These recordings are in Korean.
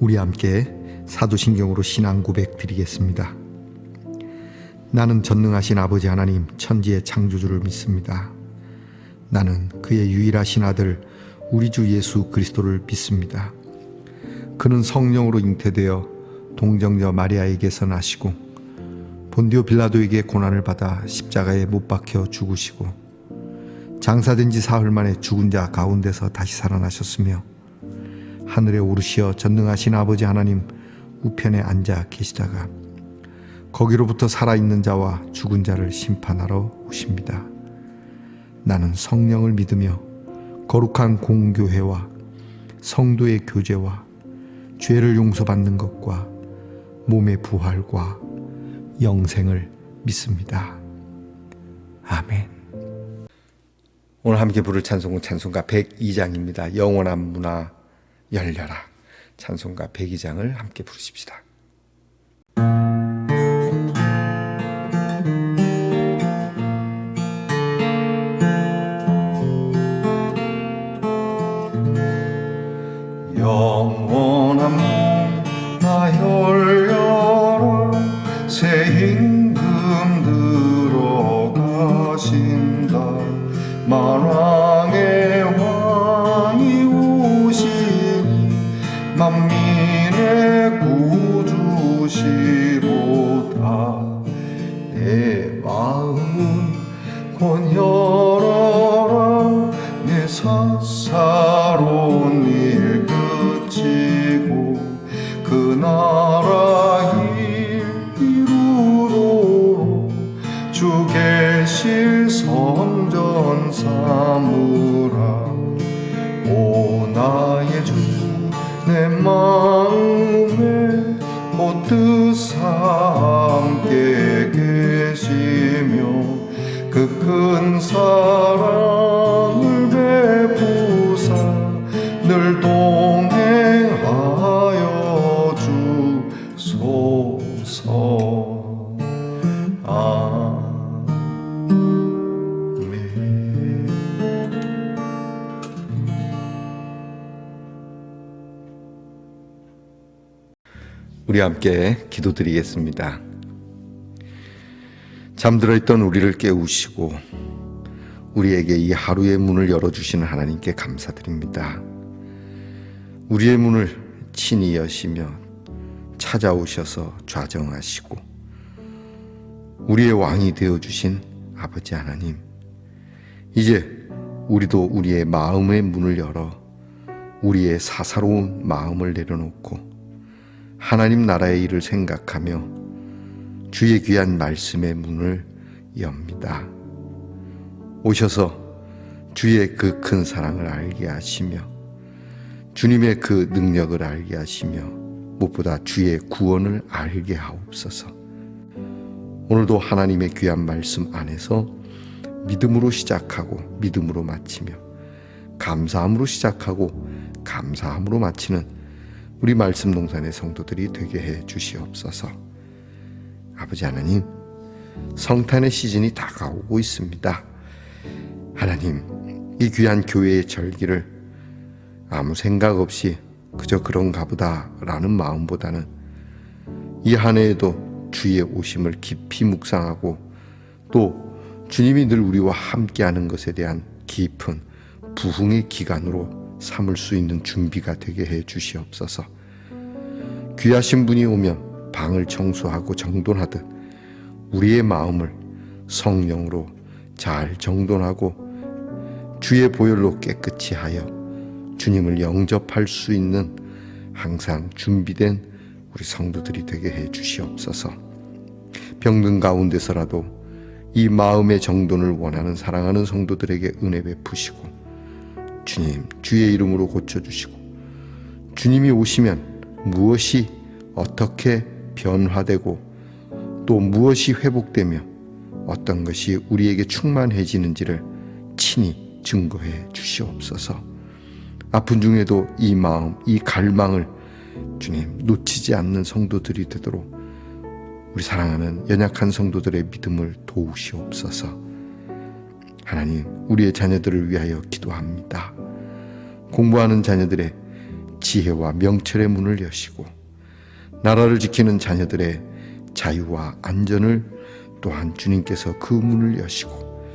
우리 함께 사도신경으로 신앙 고백 드리겠습니다. 나는 전능하신 아버지 하나님 천지의 창조주를 믿습니다. 나는 그의 유일하신 아들 우리 주 예수 그리스도를 믿습니다. 그는 성령으로 잉태되어 동정녀 마리아에게서 나시고 본디오 빌라도에게 고난을 받아 십자가에 못 박혀 죽으시고 장사된 지 사흘 만에 죽은 자 가운데서 다시 살아나셨으며 하늘에 오르시어 전능하신 아버지 하나님 우편에 앉아 계시다가 거기로부터 살아있는 자와 죽은 자를 심판하러 오십니다. 나는 성령을 믿으며 거룩한 공교회와 성도의 교제와 죄를 용서받는 것과 몸의 부활과 영생을 믿습니다. 아멘. 오늘 함께 부를 찬송은 찬송가 102장입니다. 영원한 문화 열려라. 찬송가 102장을 함께 부르십시다. 영원한 문화 열려라. 새 임금 들어가신다. 만왕의 왕이 오시니 만민의 구주시로다. 내 마음은 곧 열어라. 내 사사로운 일 그치고 그 나라 이루도록 주 계실 성전 삼으라. 오 나의 주 내 마음에 곧 뜻사 함께 계시며 그 큰 사랑을 베푸사 늘 동행하여 주소서. 아멘. 우리 함께 기도드리겠습니다. 잠들어 있던 우리를 깨우시고 우리에게 이 하루의 문을 열어주시는 하나님께 감사드립니다. 우리의 문을 친히 여시며 찾아오셔서 좌정하시고 우리의 왕이 되어주신 아버지 하나님, 이제 우리도 우리의 마음의 문을 열어 우리의 사사로운 마음을 내려놓고 하나님 나라의 일을 생각하며 주의 귀한 말씀의 문을 엽니다. 오셔서 주의 그 큰 사랑을 알게 하시며 주님의 그 능력을 알게 하시며 무엇보다 주의 구원을 알게 하옵소서. 오늘도 하나님의 귀한 말씀 안에서 믿음으로 시작하고 믿음으로 마치며 감사함으로 시작하고 감사함으로 마치는 우리 말씀 동산의 성도들이 되게 해 주시옵소서. 아버지 하나님, 성탄의 시즌이 다가오고 있습니다. 하나님, 이 귀한 교회의 절기를 아무 생각 없이 그저 그런가 보다 라는 마음보다는 이 한 해에도 주의 오심을 깊이 묵상하고 또 주님이 늘 우리와 함께하는 것에 대한 깊은 부흥의 기간으로 삼을 수 있는 준비가 되게 해 주시옵소서. 귀하신 분이 오면 방을 청소하고 정돈하듯 우리의 마음을 성령으로 잘 정돈하고 주의 보혈로 깨끗이 하여 주님을 영접할 수 있는 항상 준비된 우리 성도들이 되게 해 주시옵소서. 병든 가운데서라도 이 마음의 정돈을 원하는 사랑하는 성도들에게 은혜 베푸시고 주님, 주의 이름으로 고쳐주시고 주님이 오시면 무엇이 어떻게 변화되고 또 무엇이 회복되며 어떤 것이 우리에게 충만해지는지를 친히 증거해 주시옵소서. 아픈 중에도 이 마음, 이 갈망을 주님 놓치지 않는 성도들이 되도록 우리 사랑하는 연약한 성도들의 믿음을 도우시옵소서. 하나님, 우리의 자녀들을 위하여 기도합니다. 공부하는 자녀들의 지혜와 명철의 문을 여시고 나라를 지키는 자녀들의 자유와 안전을 또한 주님께서 그 문을 여시고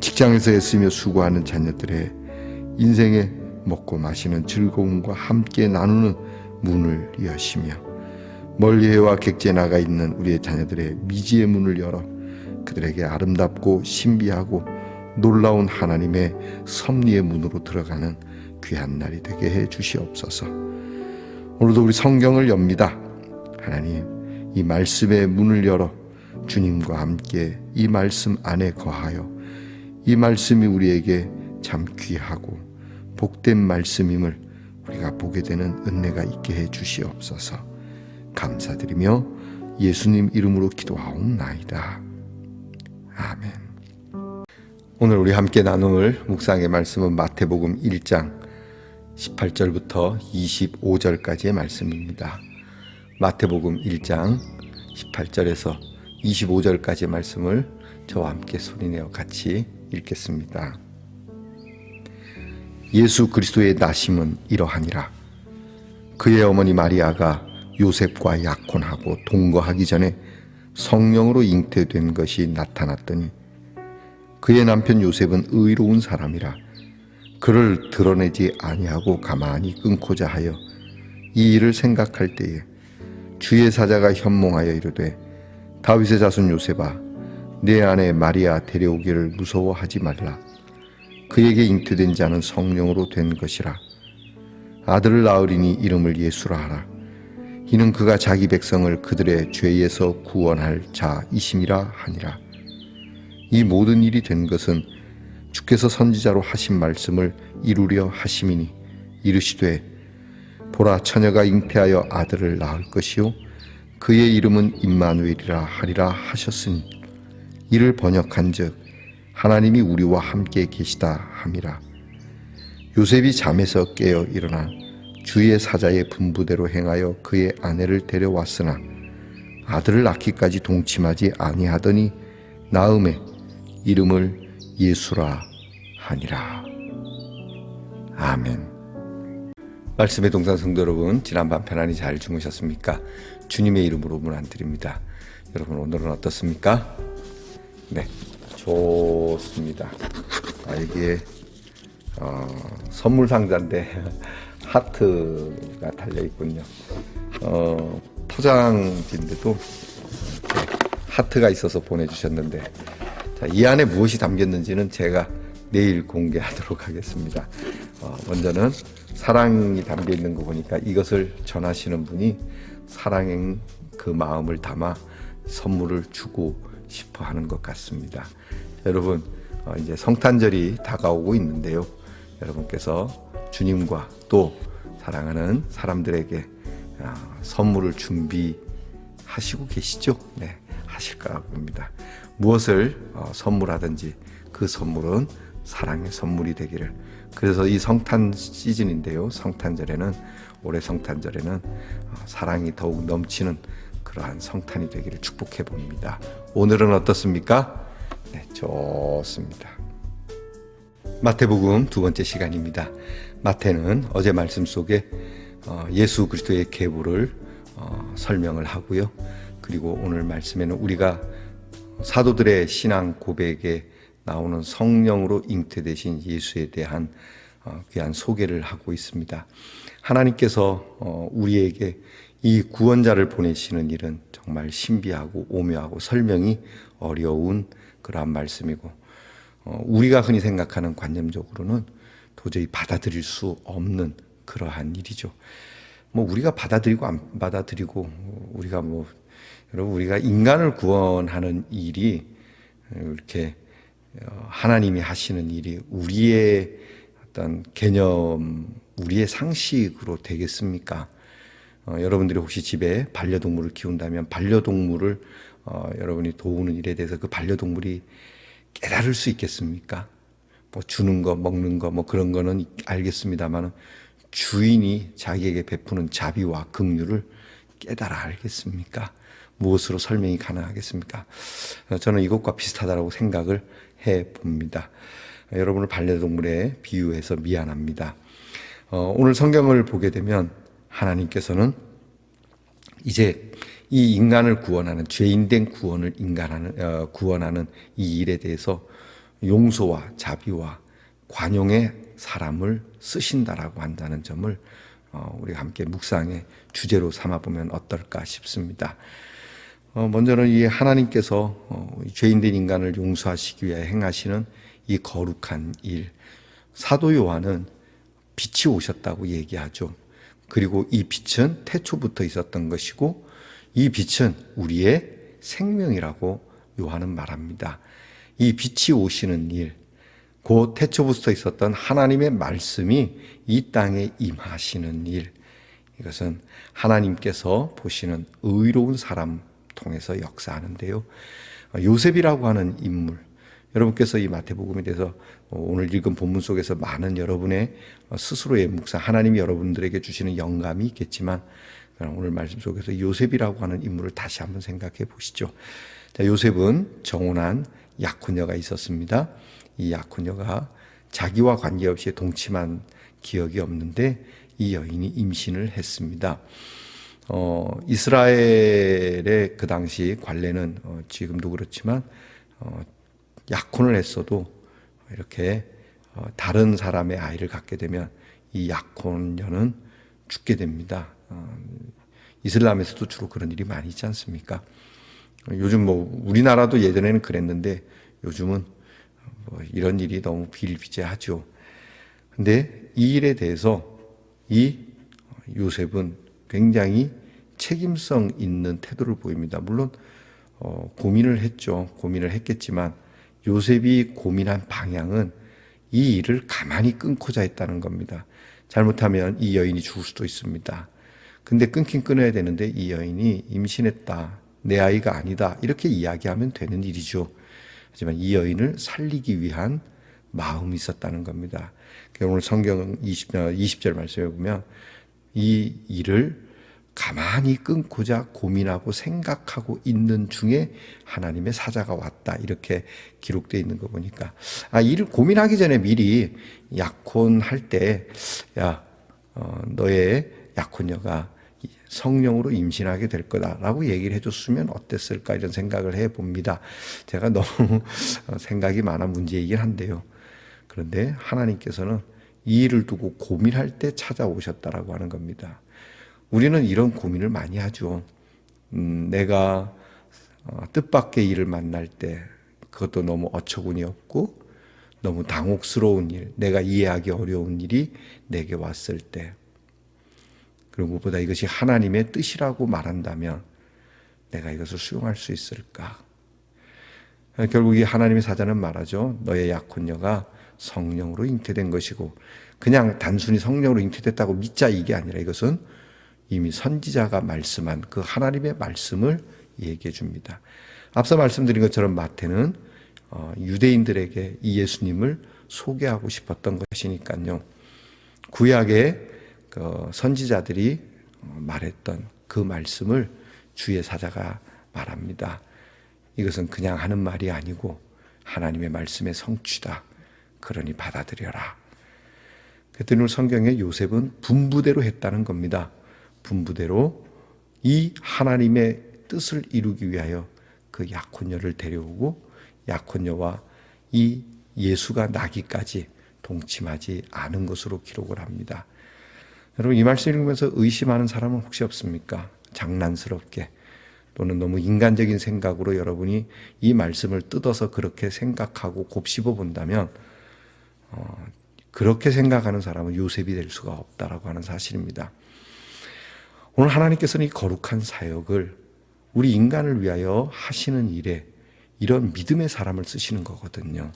직장에서 애쓰며 수고하는 자녀들의 인생의 먹고 마시는 즐거움과 함께 나누는 문을 여시며 멀리해와 객지에 나가 있는 우리의 자녀들의 미지의 문을 열어 그들에게 아름답고 신비하고 놀라운 하나님의 섭리의 문으로 들어가는 귀한 날이 되게 해 주시옵소서. 오늘도 우리 성경을 엽니다. 하나님, 이 말씀의 문을 열어 주님과 함께 이 말씀 안에 거하여 이 말씀이 우리에게 참 귀하고 복된 말씀임을 우리가 보게 되는 은혜가 있게 해 주시옵소서. 감사드리며 예수님 이름으로 기도하옵나이다. 아멘. 오늘 우리 함께 나눌 묵상의 말씀은 마태복음 1장 18절부터 25절까지의 말씀입니다. 마태복음 1장 18절에서 25절까지의 말씀을 저와 함께 소리내어 같이 읽겠습니다. 예수 그리스도의 나심은 이러하니라. 그의 어머니 마리아가 요셉과 약혼하고 동거하기 전에 성령으로 잉태된 것이 나타났더니 그의 남편 요셉은 의로운 사람이라 그를 드러내지 아니하고 가만히 끊고자 하여 이 일을 생각할 때에 주의 사자가 현몽하여 이르되 다윗의 자손 요셉아 내 아내 마리아 데려오기를 무서워하지 말라. 그에게 잉태된 자는 성령으로 된 것이라. 아들을 낳으리니 이름을 예수라 하라. 이는 그가 자기 백성을 그들의 죄에서 구원할 자이심이라 하니라. 이 모든 일이 된 것은 주께서 선지자로 하신 말씀을 이루려 하심이니 이르시되 보라 처녀가 잉태하여 아들을 낳을 것이요 그의 이름은 임마누엘이라 하리라 하셨으니 이를 번역한즉 하나님이 우리와 함께 계시다 함이라. 요셉이 잠에서 깨어 일어나 주의 사자의 분부대로 행하여 그의 아내를 데려왔으나 아들을 낳기까지 동침하지 아니하더니 나음에 이름을 예수라 하니라. 아멘. 말씀의 동산 성도 여러분, 지난밤 편안히 잘 주무셨습니까? 주님의 이름으로 문안드립니다. 여러분 오늘은 어떻습니까? 네, 좋습니다. 여기에 선물 상자인데 하트가 달려있군요. 포장지인데도 하트가 있어서 보내주셨는데 자, 이 안에 무엇이 담겼는지는 제가 내일 공개하도록 하겠습니다. 먼저는 사랑이 담겨있는 거 보니까 이것을 전하시는 분이 사랑의 그 마음을 담아 선물을 주고 싶어 하는 것 같습니다. 여러분 이제 성탄절이 다가오고 있는데요. 여러분께서 주님과 또 사랑하는 사람들에게 선물을 준비하시고 계시죠? 네, 하실 거라고 봅니다. 무엇을 선물하든지 그 선물은 사랑의 선물이 되기를. 그래서 이 성탄 시즌인데요. 올해 성탄절에는 사랑이 더욱 넘치는 그러한 성탄이 되기를 축복해 봅니다. 오늘은 어떻습니까? 네, 좋습니다. 마태복음 두 번째 시간입니다. 마태는 어제 말씀 속에 예수 그리스도의 계보를 설명을 하고요. 그리고 오늘 말씀에는 우리가 사도들의 신앙 고백에 나오는 성령으로 잉태되신 예수에 대한 귀한 소개를 하고 있습니다. 하나님께서 우리에게 이 구원자를 보내시는 일은 정말 신비하고 오묘하고 설명이 어려운 그러한 말씀이고 우리가 흔히 생각하는 관념적으로는 도저히 받아들일 수 없는 그러한 일이죠. 우리가 받아들이고 안 받아들이고 여러분 우리가 인간을 구원하는 일이 이렇게 하나님이 하시는 일이 우리의 어떤 개념, 우리의 상식으로 되겠습니까? 여러분들이 혹시 집에 반려동물을 키운다면 반려동물을 여러분이 도우는 일에 대해서 그 반려동물이 깨달을 수 있겠습니까? 주는 거, 먹는 거, 그런 거는 알겠습니다만 주인이 자기에게 베푸는 자비와 긍휼을 깨달아 알겠습니까? 무엇으로 설명이 가능하겠습니까? 저는 이것과 비슷하다고 생각을 해 봅니다. 여러분을 반려동물에 비유해서 미안합니다. 오늘 성경을 보게 되면 하나님께서는 이제 이 인간을 구원하는, 죄인된 구원을 구원하는 이 일에 대해서 용서와 자비와 관용의 사람을 쓰신다라고 한다는 점을 우리가 함께 묵상의 주제로 삼아보면 어떨까 싶습니다. 먼저는 이 하나님께서 죄인된 인간을 용서하시기 위해 행하시는 이 거룩한 일, 사도 요한은 빛이 오셨다고 얘기하죠. 그리고 이 빛은 태초부터 있었던 것이고 이 빛은 우리의 생명이라고 요한은 말합니다. 이 빛이 오시는 일, 그 태초부터 있었던 하나님의 말씀이 이 땅에 임하시는 일, 이것은 하나님께서 보시는 의로운 사람 통해서 역사하는데요. 요셉이라고 하는 인물, 여러분께서 이 마태복음에 대해서 오늘 읽은 본문 속에서 많은 여러분의 스스로의 묵상, 하나님이 여러분들에게 주시는 영감이 있겠지만 오늘 말씀 속에서 요셉이라고 하는 인물을 다시 한번 생각해 보시죠. 자, 요셉은 정혼한 약혼녀가 있었습니다. 이 약혼녀가 자기와 관계없이 동침한 기억이 없는데 이 여인이 임신을 했습니다. 이스라엘의 그 당시 관례는 지금도 그렇지만 약혼을 했어도 이렇게 다른 사람의 아이를 갖게 되면 이 약혼녀는 죽게 됩니다. 이슬람에서도 주로 그런 일이 많이 있지 않습니까? 요즘 우리나라도 예전에는 그랬는데 요즘은 이런 일이 너무 비일비재하죠. 근데 이 일에 대해서 이 요셉은 굉장히 책임성 있는 태도를 보입니다. 물론 고민을 했죠. 고민을 했겠지만 요셉이 고민한 방향은 이 일을 가만히 끊고자 했다는 겁니다. 잘못하면 이 여인이 죽을 수도 있습니다. 근데 끊긴 끊어야 되는데 이 여인이 임신했다, 내 아이가 아니다, 이렇게 이야기하면 되는 일이죠. 하지만 이 여인을 살리기 위한 마음이 있었다는 겁니다. 오늘 성경 20절 말씀에 보면 이 일을 가만히 끊고자 고민하고 생각하고 있는 중에 하나님의 사자가 왔다, 이렇게 기록되어 있는 거 보니까 일을 고민하기 전에 미리 약혼할 때 너의 약혼녀가 성령으로 임신하게 될 거다라고 얘기를 해줬으면 어땠을까, 이런 생각을 해봅니다. 제가 너무 생각이 많아 문제이긴 한데요. 그런데 하나님께서는 이 일을 두고 고민할 때 찾아오셨다라고 하는 겁니다. 우리는 이런 고민을 많이 하죠. 내가 뜻밖의 일을 만날 때 그것도 너무 어처구니 없고 너무 당혹스러운 일, 내가 이해하기 어려운 일이 내게 왔을 때, 그리고 무엇보다 이것이 하나님의 뜻이라고 말한다면 내가 이것을 수용할 수 있을까? 결국 이 하나님의 사자는 말하죠. 너의 약혼녀가 성령으로 잉태된 것이고, 그냥 단순히 성령으로 잉태됐다고 믿자, 이게 아니라 이것은 이미 선지자가 말씀한 그 하나님의 말씀을 얘기해 줍니다. 앞서 말씀드린 것처럼 마태는 유대인들에게 이 예수님을 소개하고 싶었던 것이니까요. 구약의 그 선지자들이 말했던 그 말씀을 주의 사자가 말합니다. 이것은 그냥 하는 말이 아니고 하나님의 말씀의 성취다. 그러니 받아들여라. 그랬더니 성경에 요셉은 분부대로 했다는 겁니다. 분부대로 이 하나님의 뜻을 이루기 위하여 그 약혼녀를 데려오고 약혼녀와 이 예수가 나기까지 동침하지 않은 것으로 기록을 합니다. 여러분, 이 말씀 읽으면서 의심하는 사람은 혹시 없습니까? 장난스럽게 또는 너무 인간적인 생각으로 여러분이 이 말씀을 뜯어서 그렇게 생각하고 곱씹어 본다면 그렇게 생각하는 사람은 요셉이 될 수가 없다라고 하는 사실입니다. 오늘 하나님께서는 이 거룩한 사역을 우리 인간을 위하여 하시는 일에 이런 믿음의 사람을 쓰시는 거거든요.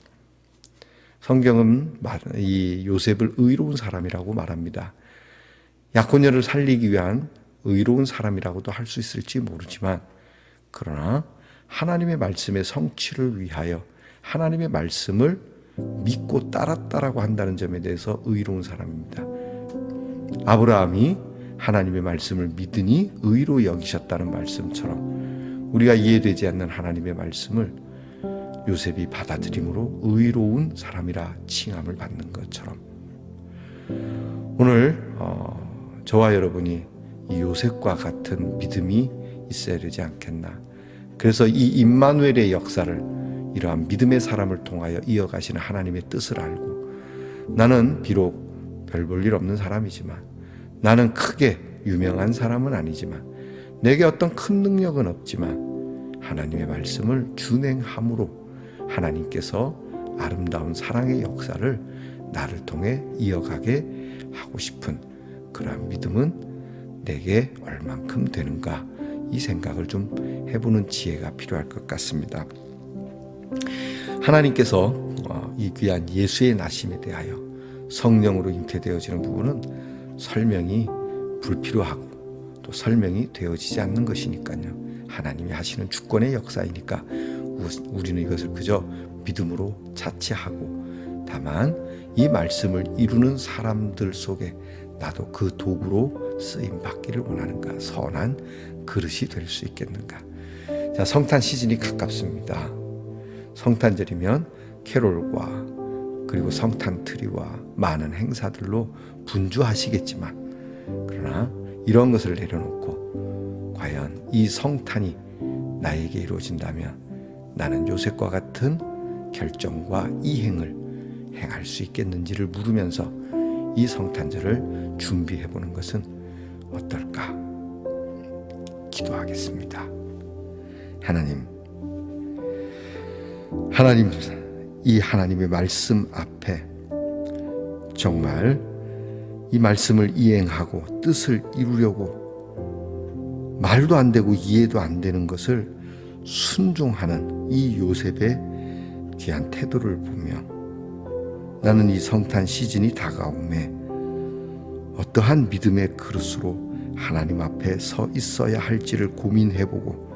성경은 이 요셉을 의로운 사람이라고 말합니다. 약혼녀를 살리기 위한 의로운 사람이라고도 할 수 있을지 모르지만, 그러나 하나님의 말씀의 성취를 위하여 하나님의 말씀을 믿고 따랐다라고 한다는 점에 대해서 의로운 사람입니다. 아브라함이 하나님의 말씀을 믿으니 의로 여기셨다는 말씀처럼 우리가 이해되지 않는 하나님의 말씀을 요셉이 받아들임으로 의로운 사람이라 칭함을 받는 것처럼 오늘 저와 여러분이 이 요셉과 같은 믿음이 있어야 되지 않겠나. 그래서 이 임마누엘의 역사를 이러한 믿음의 사람을 통하여 이어가시는 하나님의 뜻을 알고, 나는 비록 별 볼 일 없는 사람이지만, 나는 크게 유명한 사람은 아니지만, 내게 어떤 큰 능력은 없지만 하나님의 말씀을 준행함으로 하나님께서 아름다운 사랑의 역사를 나를 통해 이어가게 하고 싶은 그러한 믿음은 내게 얼만큼 되는가, 이 생각을 좀 해보는 지혜가 필요할 것 같습니다. 하나님께서 이 귀한 예수의 나심에 대하여 성령으로 잉태되어지는 부분은 설명이 불필요하고 또 설명이 되어지지 않는 것이니까요. 하나님이 하시는 주권의 역사이니까 우리는 이것을 그저 믿음으로 자치하고, 다만 이 말씀을 이루는 사람들 속에 나도 그 도구로 쓰임 받기를 원하는가, 선한 그릇이 될 수 있겠는가. 자, 성탄 시즌이 가깝습니다. 성탄절이면 캐롤과 그리고 성탄 트리와 많은 행사들로 분주하시겠지만, 그러나 이런 것을 내려놓고 과연 이 성탄이 나에게 이루어진다면 나는 요셉과 같은 결정과 이행을 행할 수 있겠는지를 물으면서 이 성탄절을 준비해보는 것은 어떨까? 기도하겠습니다. 하나님, 이 하나님의 말씀 앞에 정말 이 말씀을 이행하고 뜻을 이루려고 말도 안 되고 이해도 안 되는 것을 순종하는 이 요셉의 귀한 태도를 보며, 나는 이 성탄 시즌이 다가오매 어떠한 믿음의 그릇으로 하나님 앞에 서 있어야 할지를 고민해보고,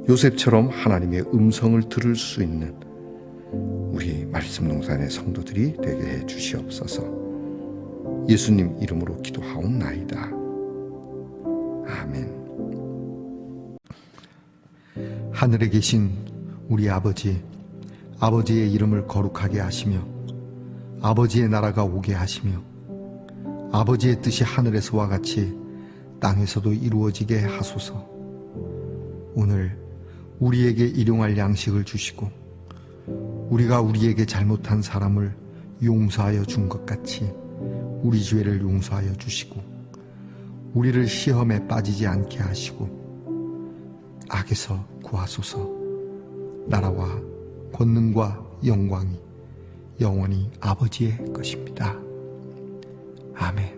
요셉처럼 하나님의 음성을 들을 수 있는 우리 말씀농산의 성도들이 되게 해 주시옵소서. 예수님 이름으로 기도하옵나이다. 아멘. 하늘에 계신 우리 아버지, 아버지의 이름을 거룩하게 하시며 아버지의 나라가 오게 하시며 아버지의 뜻이 하늘에서와 같이 땅에서도 이루어지게 하소서. 오늘 우리에게 일용할 양식을 주시고 우리가 우리에게 잘못한 사람을 용서하여 준 것 같이 우리 죄를 용서하여 주시고 우리를 시험에 빠지지 않게 하시고 악에서 구하소서. 나라와 권능과 영광이 영원히 아버지의 것입니다. 아멘.